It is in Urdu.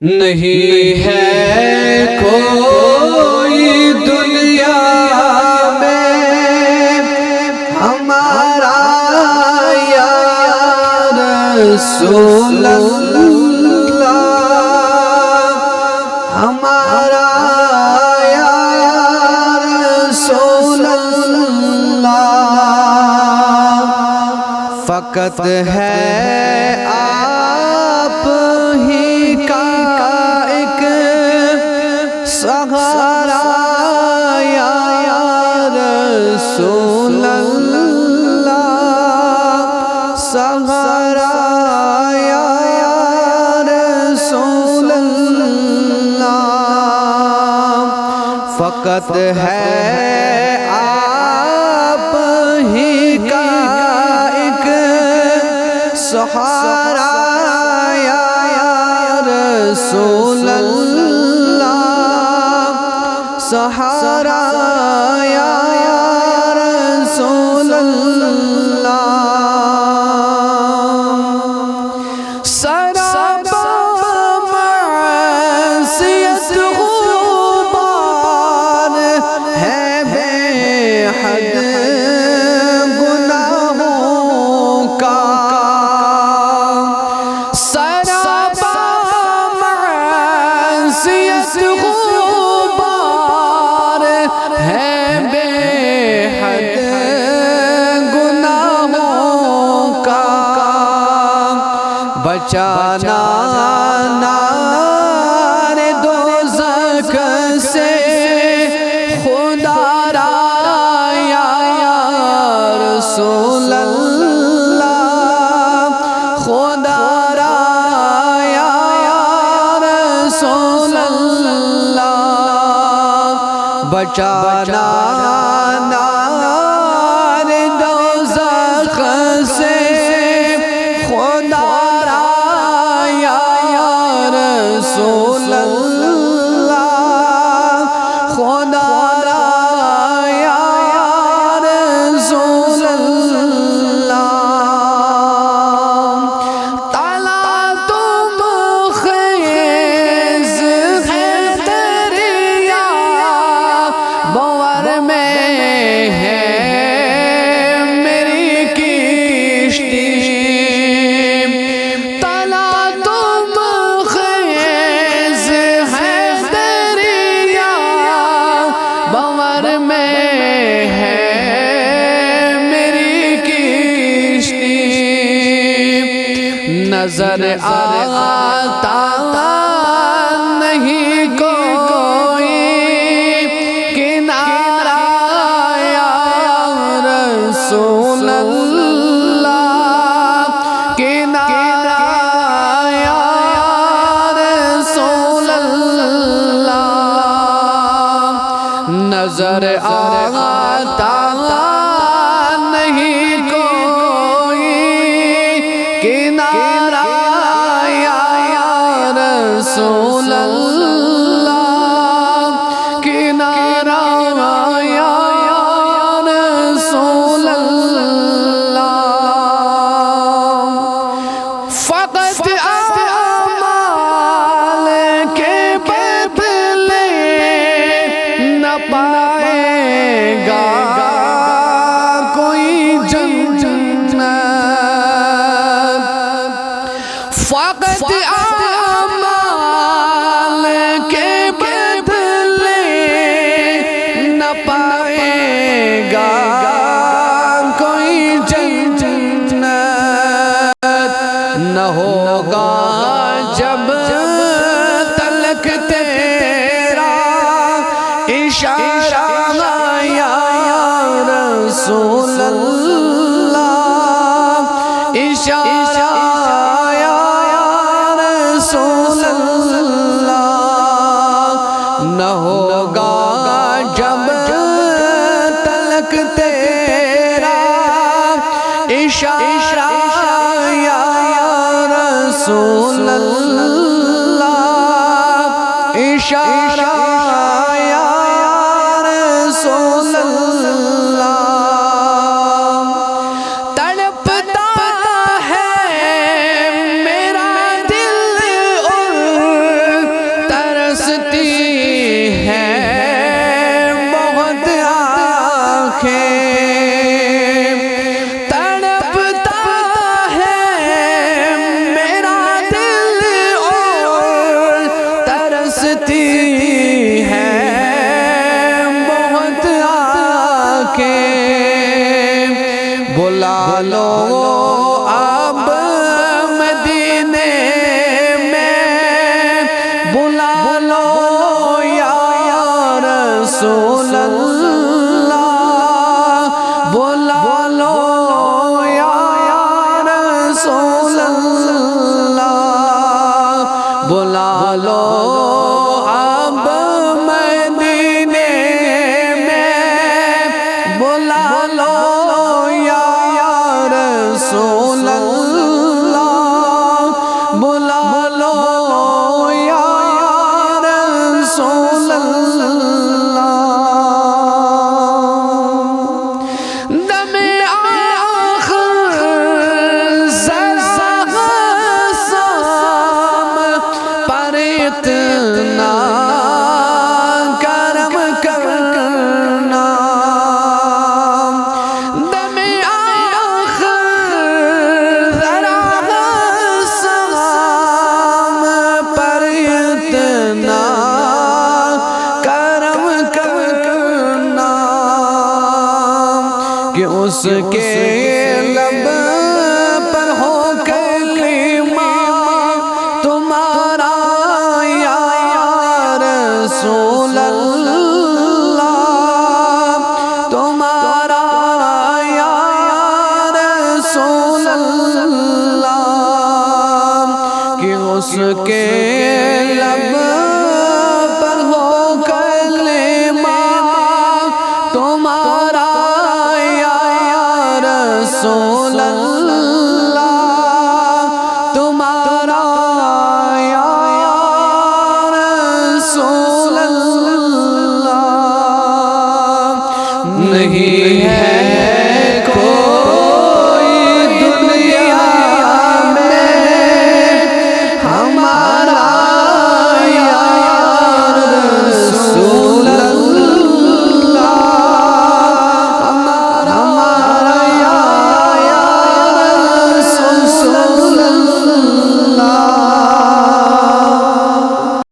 نہیں ہے کوئی دنیا میں ہمارا یا رسول اللہ، ہمارا یا رسول اللہ، فقط ہے آپ ہی کا ایک سہارا یا رسول اللہ، سہارا یا رسول اللہ، فقط ہے آپ ہی کا ایک سہارا یا رسول اللہ، سہارا یا رسول اللہ، سراپا معصیت غبار ہے بے حد گناہوں کا، سراپا معصیت غبار ہے بے حد گناہوں کا، بچانا نار دوزخ سے خدا را یا رسول اللہ، خدا را یا رسول اللہ، بچانا نار دوزخ سے خدا را یا رسول اللہ، خدا را یا رسول اللہ، تالا تم خیز ہے دریا بور میں ہے میری کشتی، تالا تم خیز ہے دریا بور میں ہے میری کشتی، نظر آتا نہیں کوئی کنارہ یا رسول اللہ، کنارہ یا رسول اللہ، نظر آتا نہیں کوئی کنارہ یا رسول اللہ، کنارہ یا رسول اللہ، فقط اعمال کے بدلے نہ پائے گا کوئی جنت، فقط اعمال کے بدلے نہ پائے گا کوئی جنت، نہ ہوگا جب تلک تیرا اشارہ یا رسول اللہ، اشارہ یا رسول اللہ، نہ ہوگا جب تلک تیرا اشارہ یا رسول اللہ، اشارہ یا رسول اللہ، تڑپتا ہے میرا دل اور بلا لو اب مدینے میں بلا لو یا رسول اللہ بلا لو یا رسول اللہ دم آخر ذرا سام پر اتنا کرم کرنا دم آخر ذرا سام پر اتنا کرم کرنا کہ اس کے لب پر ہو کلمہ تمہارا یا رسول اللہ تمہارا یا رسول اللہ کہ اس کے